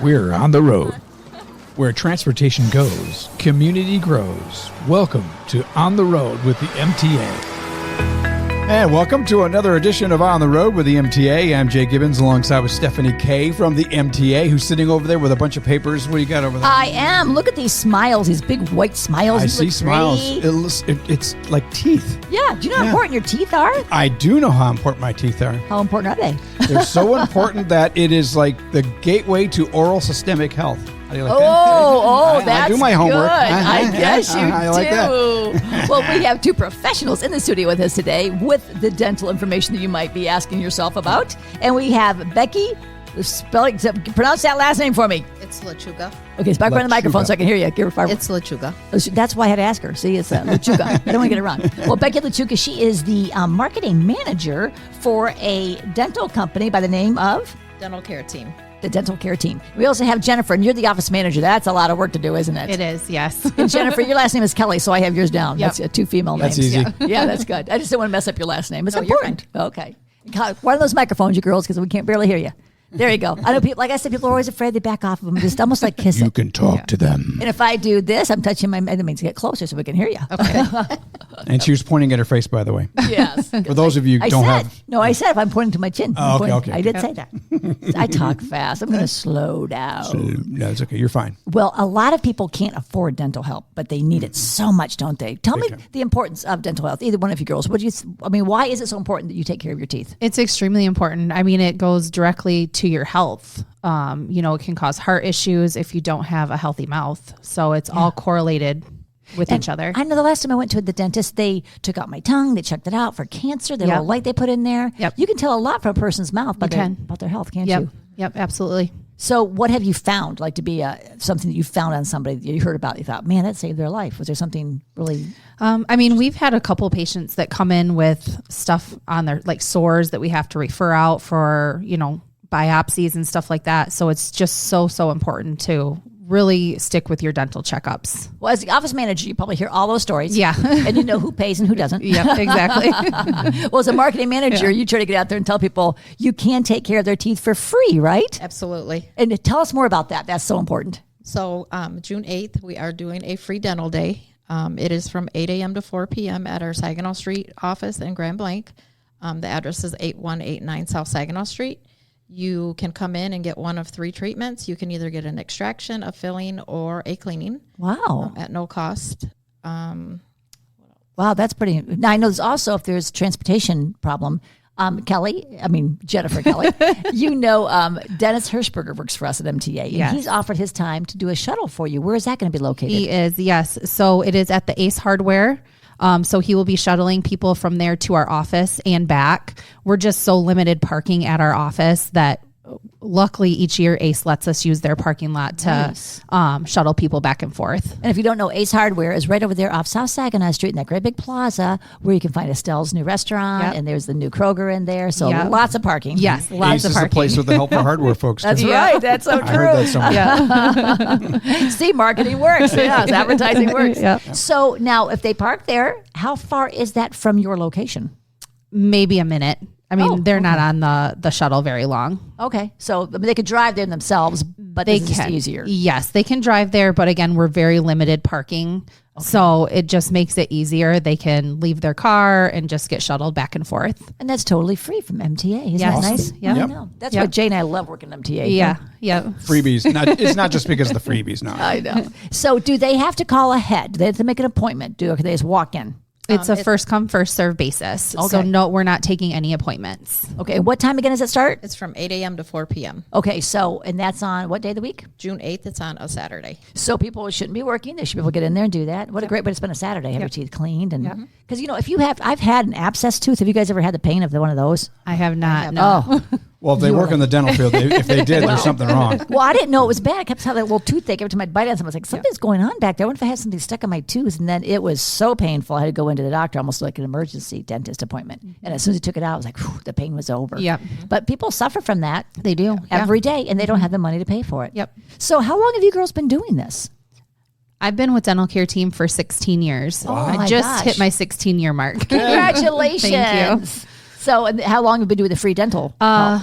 We're on the road. Where transportation goes, community grows. Welcome to On the Road with the MTA. And welcome to another edition of On the Road with the MTA. I'm Jay Gibbons alongside with Stephanie Kay from the MTA, who's sitting over there with a bunch of papers. What do you got over there? I am. Look at these smiles, these big white smiles. I see smiles. It's like teeth. Yeah. Do you know how important your teeth are? I do know how important my teeth are. How important are they? They're so important that it is like the gateway to oral systemic health. How do you like that? That's I do my homework. Good. I guess you I like do. Well, we have two professionals in the studio with us today with the dental information that you might be asking yourself about. And we have Becky. Pronounce that last name for me. It's Lechuga. Okay, speak right on the microphone so I can hear you. It's Lechuga. That's why I had to ask her. See, it's Lechuga. I don't want to get it wrong. Well, Becky Lechuga, she is the marketing manager for a dental company by the name of? Dental Care Team. The dental care team. We also have Jennifer, and you're the office manager. That's a lot of work to do, isn't it? It is, yes. And Jennifer, your last name is Kelly, so I have yours down. Yep. That's two female names. That's easy. Yeah, that's good. I just don't want to mess up your last name. It's No, important. Okay. One of those microphones, you girls, because we can't barely hear you. There you go. I know people, like I said, people are always afraid they back off of them. Just almost like kissing. You can talk to them. And if I do this, I'm touching my, that means get closer so we can hear you. Okay. And she was pointing at her face, by the way. Yes. For those of you who don't have... No, I said if I'm pointing to my chin. Oh, okay. I did say that. I talk fast. I'm going to slow down. No, it's okay. You're fine. Well, a lot of people can't afford dental help, but they need it so much, don't they? Tell me the importance of dental health. Either one of you girls. Why is it so important that you take care of your teeth? It's extremely important. I mean, it goes directly to your health. It can cause heart issues if you don't have a healthy mouth. So it's all correlated with each other. I know the last time I went to the dentist, they took out my tongue. They checked it out for cancer. The little light they put in there. Yep. You can tell a lot from a person's mouth about their health, can't you? Yep, absolutely. So what have you found, like to be something that you found on somebody that you heard about, you thought, man, that saved their life? Was there something really? We've had a couple patients that come in with stuff on their, like sores that we have to refer out for, biopsies and stuff like that. So it's just so well, to really stick with your dental checkups. Well, as the office manager, you probably hear all those stories. Yeah. And you know who pays and who doesn't. Yep, exactly. Well, as a marketing manager, you try to get out there and tell people you can take care of their teeth for free, right? Absolutely. And tell us more about that. That's so important. So June 8th, we are doing a free dental day. It is from 8 a.m. to 4 p.m. at our Saginaw Street office in Grand Blanc. The address is 8189 South Saginaw Street. You can come in and get one of 3 treatments. You can either get an extraction, a filling, or a cleaning. Wow. At no cost. Wow, that's pretty. Now, I know there's also, if there's a transportation problem, Jennifer Kelly, Dennis Hirschberger works for us at MTA. And yes. He's offered his time to do a shuttle for you. Where is that going to be located? He is, yes. So it is at the Ace Hardware. So he will be shuttling people from there to our office and back. We're just so limited parking at our office that luckily each year Ace lets us use their parking lot to shuttle people back and forth. And if you don't know, Ace Hardware is right over there off South Saginaw Street in that great big plaza where you can find Estelle's new restaurant and there's the new Kroger in there. So lots of parking. Yes, lots of Ace parking. is the place with the help for hardware folks. That's right. That's so true. I heard that somewhere. Yeah. See, marketing works. Yes, advertising works. Yep. So now if they park there, how far is that from your location? Maybe a minute. They're not on the shuttle very long. Okay. So they could drive there themselves, but They this is can. easier. Yes, they can drive there, but again, we're very limited parking. Okay. So it just makes it easier. They can leave their car and just get shuttled back and forth. And that's totally free from MTA. Isn't Yes. that nice? Yep. I know. That's why Jay and I love working at MTA. Yeah. Yeah. Freebies. It's not just because of the freebies. No. I know. So do they have to call ahead? Do they have to make an appointment? Or can they just walk in? It's a first come, first serve basis. Okay. So no, we're not taking any appointments. Okay. And what time again does it start? It's from 8 a.m. to 4 p.m. Okay. So, and that's on what day of the week? June 8th, it's on a Saturday. So people shouldn't be working. They should be able to get in there and do that. What a great way to spend a Saturday. Have your teeth cleaned. And because, I've had an abscess tooth. Have you guys ever had the pain of one of those? I have not. No. Oh, Well, if they work in the dental field, if they did, there's something wrong. well, I didn't know it was bad. I kept having that little toothache every time I'd bite on something. I was like, something's going on back there. I wonder if I had something stuck in my tooth. And then it was so painful. I had to go into the doctor, almost like an emergency dentist appointment. And as soon as he took it out, I was like, whew, the pain was over. Yep. But people suffer from that. They do. Every day, and they don't have the money to pay for it. Yep. So how long have you girls been doing this? I've been with Dental Care Team for 16 years. Oh I my just gosh. hit my 16-year mark. Congratulations. Thank you. So, and how long have you been doing the free dental?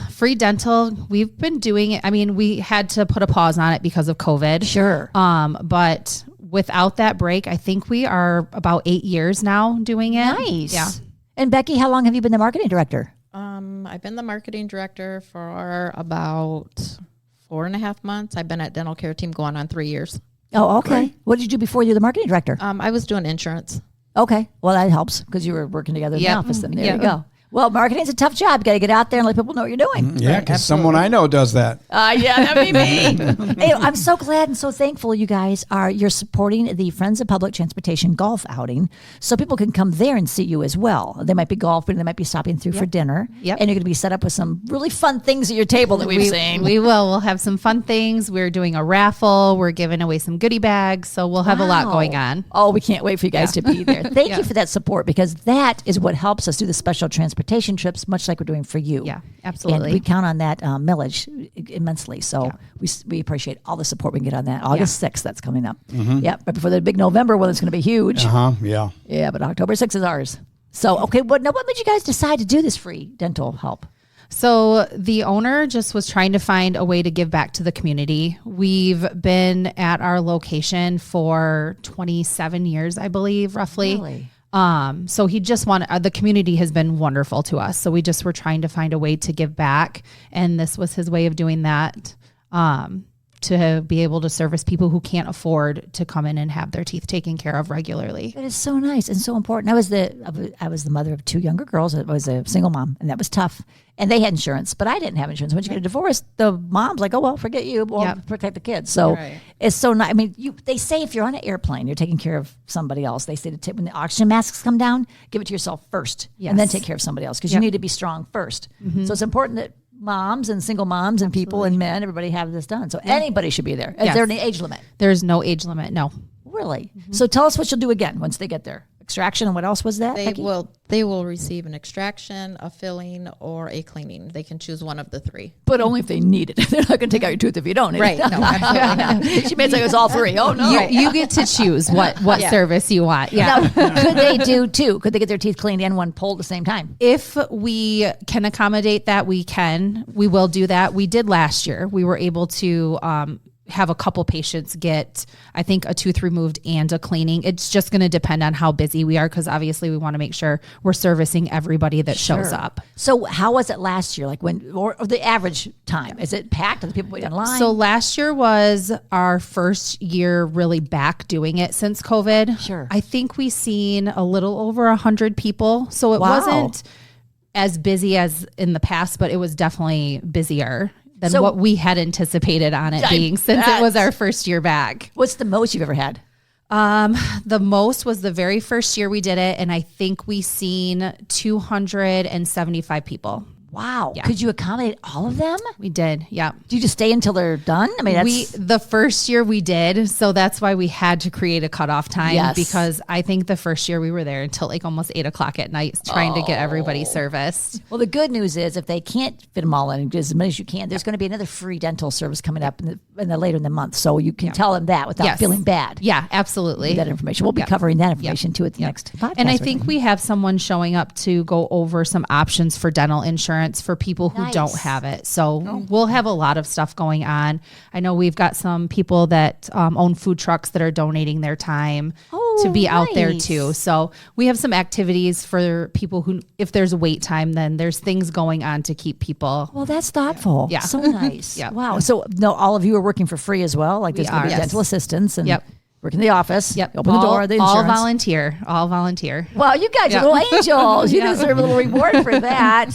Free dental, we've been doing it. I mean, we had to put a pause on it because of COVID. Sure. But without that break, I think we are about 8 years now doing it. Nice. Yeah. And Becky, how long have you been the marketing director? I've been the marketing director for about 4.5 months. I've been at dental care team going on 3 years. Oh, okay. Right. What did you do before you were the marketing director? I was doing insurance. Okay. Well, that helps because you were working together in the office. Then there you go. Well, marketing's a tough job. You got to get out there and let people know what you're doing. Yeah, because someone I know does that. Yeah, that'd be me. Hey, I'm so glad and so thankful you guys you're supporting the Friends of Public Transportation golf outing so people can come there and see you as well. They might be golfing, they might be stopping through for dinner. Yep. And you're going to be set up with some really fun things at your table that we've seen. We will. We'll have some fun things. We're doing a raffle. We're giving away some goodie bags. So we'll have a lot going on. Oh, we can't wait for you guys to be there. Thank you for that support because that is what helps us do the special transportation trips, much like we're doing for you. Yeah, absolutely. And we count on that millage immensely. So we appreciate all the support we can get on that. August 6th, that's coming up. Yeah, right before the big November one, it's going to be huge. Yeah. Yeah, but October 6th is ours. So, okay, what made you guys decide to do this free dental help? So the owner just was trying to find a way to give back to the community. We've been at our location for 27 years, I believe, roughly. Really? So he just wanted, the community has been wonderful to us. So we just were trying to find a way to give back. And this was his way of doing that, to be able to service people who can't afford to come in and have their teeth taken care of regularly. That is so nice and so important. I was the mother of 2 younger girls. I was a single mom, and that was tough. And they had insurance, but I didn't have insurance. When you get a divorce, the mom's like, "Oh well, forget you. We'll protect the kids." So it's so nice. I mean, they say if you're on an airplane, you're taking care of somebody else. They say to when the oxygen masks come down, give it to yourself first, and then take care of somebody else because you need to be strong first. So it's important that moms and single moms and people and men, everybody have this done. So anybody should be there. Is there an age limit? There's no age limit. No. Really? So tell us what you'll do again once they get there. Extraction and what else was that? They will receive an extraction, a filling, or a cleaning. They can choose one of the three. But only if they need it. They're not going to take out your tooth if you don't need it. Right. No, absolutely not. She may say it was all three. Oh, no. You get to choose what service you want. Yeah. Now, could they do two? Could they get their teeth cleaned and one pulled at the same time? If we can accommodate that, we can. We will do that. We did last year. We were able to have a couple patients get, I think, a tooth removed and a cleaning. It's just going to depend on how busy we are because obviously we want to make sure we're servicing everybody that shows up. So how was it last year? Like or the average time? Is it packed? Are the people waiting in line? So last year was our first year really back doing it since COVID. Sure. I think we seen a little over 100 people. So it wasn't as busy as in the past, but it was definitely busier than what we had anticipated on it being since it was our first year back. What's the most you've ever had? The most was the very first year we did it, and I think we seen 275 people. Wow. Yeah. Could you accommodate all of them? We did. Yeah. Do you just stay until they're done? I mean, the first year we did. So that's why we had to create a cutoff time because I think the first year we were there until like almost 8:00 at night trying to get everybody serviced. Well, the good news is if they can't fit them all in as many as you can, there's going to be another free dental service coming up in the later in the month. So you can tell them that without feeling bad. Yeah, absolutely. That information. We'll be covering that information too at the next podcast. And I think we have someone showing up to go over some options for dental insurance for people who don't have it. So we'll have a lot of stuff going on. I know we've got some people that own food trucks that are donating their time to be out there too. So we have some activities for people who, if there's wait time, then there's things going on to keep people. Well, that's thoughtful. Yeah. So nice. Wow. So no, all of you are working for free as well? Like there's going to be dental assistants and work in the office. Yep. Open the door. The insurance. All volunteer. Wow, you guys are little angels. You deserve a little reward for that.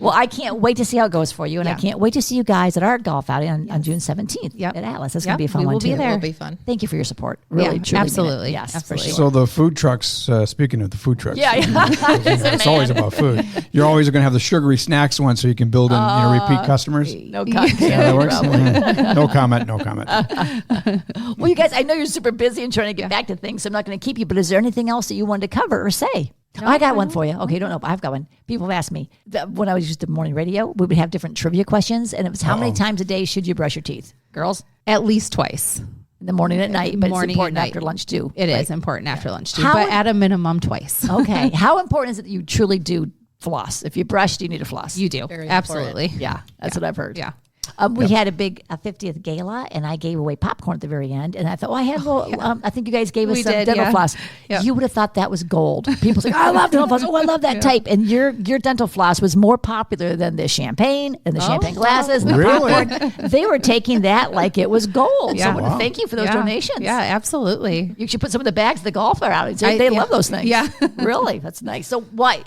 Well, I can't wait to see how it goes for you. And I can't wait to see you guys at our golf outing on June 17th at Atlas. That's going to be a fun one will too. Be there. It will be fun. Thank you for your support. Really, truly. Absolutely. Yes, absolutely. for sure. So the food trucks, speaking of the food trucks. It's always about food. You're always going to have the sugary snacks one so you can build in repeat customers. No comment. Yeah, that works. No comment. Well, you guys, I know you're super busy and trying to get back to things, so I'm not going to keep you, but is there anything else that you wanted to cover or say? No, I got one for you. Okay, don't know. I've got one. People have asked me when I was used to morning radio, we would have different trivia questions, and it was how many times a day should you brush your teeth, girls? At least twice. In the morning and at night, but morning it's important and after lunch too. It is important after lunch too, but at a minimum twice. Okay. How important is it that you truly do floss. If you brush, you need to floss. You do. Very Absolutely. Yeah, that's what I've heard. Yeah. We had a big 50th gala, and I gave away popcorn at the very end. And I thought, I had a little, I think you guys gave us We some did, dental yeah. floss. Yep. You would have thought that was gold. People say, I love dental floss. Oh, I love that type. And your dental floss was more popular than the champagne and the champagne glasses and the Really? popcorn. They were taking that like it was gold. Yeah. So thank you for those Yeah. donations. Yeah, absolutely. You should put some of the bags of the golf out. They love those things. Yeah. Really? That's nice. So why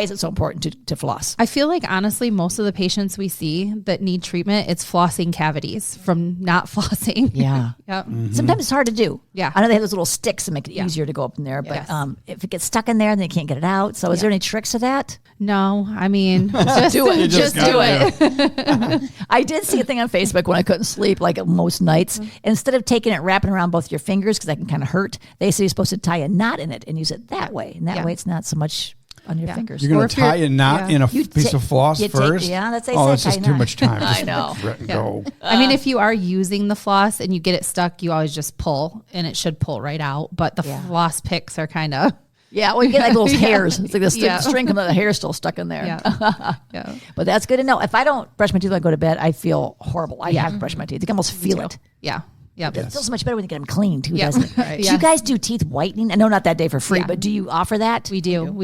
is it so important to floss? I feel like honestly, most of the patients we see that need treatment, it's flossing cavities from not flossing. Yeah. Yep. Sometimes it's hard to do. Yeah. I know they have those little sticks that make it easier to go up in there, but Yes. if it gets stuck in there, then they can't get it out. So is there any tricks to that? No, I mean, just do it. You Just just do gotta it. I did see a thing on Facebook when I couldn't sleep, like most nights. Instead of taking it, wrapping around both your fingers, because that can kind of hurt, they say you're supposed to tie a knot in it and use it that way. And that Yeah. way it's not so much on your fingers. You're Or going if to tie you're- a knot yeah. in a You piece ta- of floss you take- first? yeah, that's what Oh, they that's say, just tie too a much knot. time. I Just know. let it go. I mean, if you are using the floss and you get it stuck, you always just pull and it should pull right out. But the Yeah. floss picks are kind of, Yeah, well, you get like those Yeah. hairs. It's like the Yeah. string of the hair still stuck in there. yeah. Yeah. But that's good to know. If I don't brush my teeth when I go to bed, I feel horrible. I have to brush my teeth. You can almost feel it. Yeah. Yeah. It feels so much better when you get them clean too, Yeah. doesn't it? Right. Do Yeah. you guys do teeth whitening? I know not that day for free, Yeah. but do you offer that? We do.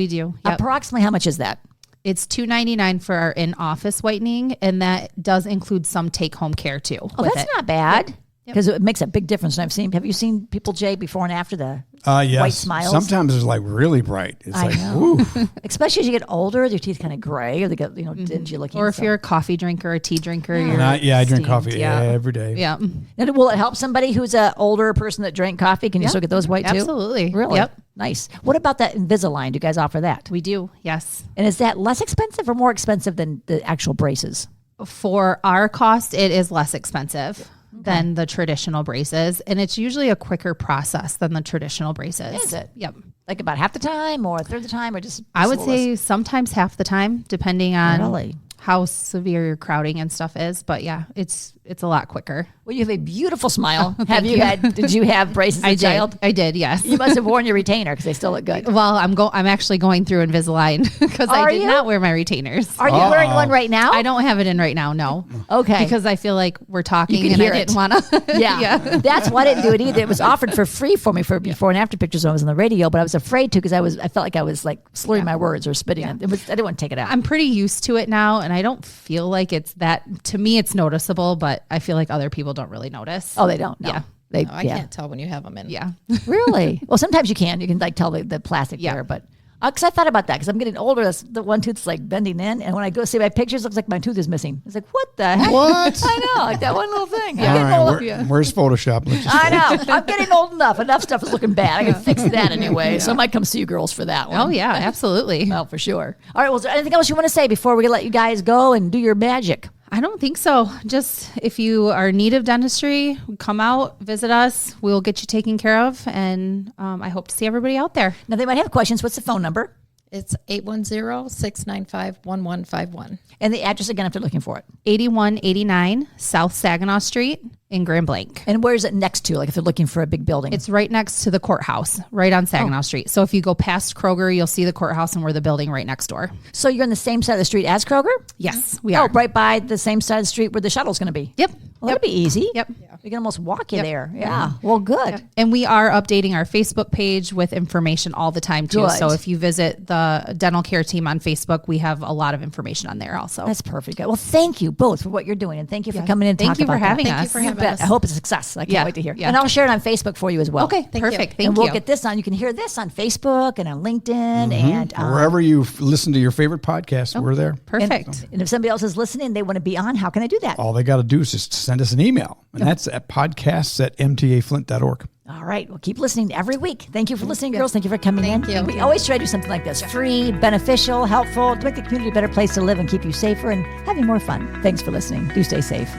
Yep. Approximately how much is that? It's $2.99 for our in-office whitening, and that does include some take-home care too. Oh, with that's it. not bad. Because it makes a big difference. And have you seen people, Jay, before and after the Yes. white smiles? Sometimes it's like really bright. It's I like, know. ooh. Especially as you get older, your teeth kind of gray or they get, dingy looking. Or if so. you're a coffee drinker or a tea drinker, you're And I drink steamed. coffee Yeah. every day. Yeah. And will it help somebody who's an older person that drank coffee? Can you still get those white too? Absolutely. Really? Yep. Nice. What about that Invisalign? Do you guys offer that? We do. Yes. And is that less expensive or more expensive than the actual braces? For our cost, it is less expensive than the traditional braces, and it's usually a quicker process than the traditional braces. Is it? Yep. Like about half the time or a third of the time or just I would a little say sometimes half the time, depending on Really? how severe your crowding and stuff is. But yeah, it's a lot quicker. Well, you have a beautiful smile. Thank Did you have braces as a child? I did. Yes. You must have worn your retainer because they still look good. Well, I'm actually going through Invisalign because Are I did you? not wear my retainers. Are you wearing one right now? I don't have it in right now. No. Okay. Because I feel like we're talking can and hear I it. didn't want to. Yeah. That's why I didn't do it either. It was offered for free for me for before and after pictures when I was on the radio, but I was afraid to because I felt like I was like slurring my words or spitting. I didn't want to take it out. I'm pretty used to it now, and I don't feel like it's that. To me, it's noticeable, but I feel like other people don't really notice. Oh, they don't. No. Yeah. They, No, I yeah. can't tell when you have them in. Yeah. Really? Well, sometimes you can. You can like tell the plastic Yeah. there, but because I thought about that because I'm getting older. That's the one tooth's like bending in, and when I go see my pictures, it looks like my tooth is missing. It's like what the heck? What? I know, like that one little thing. All right, where's Photoshop? Let's just I know. I'm getting old enough. Enough stuff is looking bad. I can fix that anyway. So I might come see you girls for that one. Oh yeah, absolutely. Oh, for sure. All right. Well, is there anything else you want to say before we let you guys go and do your magic? I don't think so. Just if you are in need of dentistry, come out, visit us. We'll get you taken care of, and I hope to see everybody out there. Now, they might have questions. What's the phone number? It's 810-695-1151. And the address again if they're looking for it. 8189 South Saginaw Street in Grand Blanc. And where is it next to? Like if they're looking for a big building. It's right next to the courthouse, right on Saginaw Street. So if you go past Kroger, you'll see the courthouse, and we're the building right next door. So you're on the same side of the street as Kroger? Yes, we are. Oh, right by the same side of the street where the shuttle's going to be. Yep. Well, that'll be easy. Yep. We can almost walk you Yep. there. Yeah. Well, good. And we are updating our Facebook page with information all the time too. Good. So if you visit the dental care team on Facebook, we have a lot of information on there also. That's perfect. Well, thank you both for what you're doing, and thank you for coming in and Thank talking you for about that. having Thank you us. for You having bet. us. I hope it's a success. I can't Yeah. wait to hear. Yeah. And I'll share it on Facebook for you as well. Okay, Thank you. perfect. Thank and you. we'll get this on. You can hear this on Facebook and on LinkedIn and wherever you listen to your favorite podcast, we're there. Perfect. And if somebody else is listening, they want to be on. How can I do that? All they got to do is just send us an email, and that's at podcasts@mtaflint.org. All right. Well, keep listening every week. Thank you for listening, girls. Thank you for coming in. you. We always try to do something like this: free, beneficial, helpful, to make the community a better place to live and keep you safer and having more fun. Thanks for listening. Do stay safe.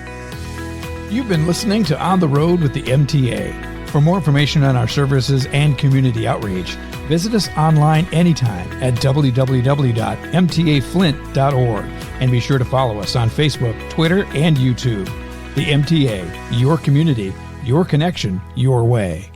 You've been listening to On the Road with the MTA. For more information on our services and community outreach, visit us online anytime at www.mtaflint.org. And be sure to follow us on Facebook, Twitter, and YouTube. The MTA, your community, your connection, your way.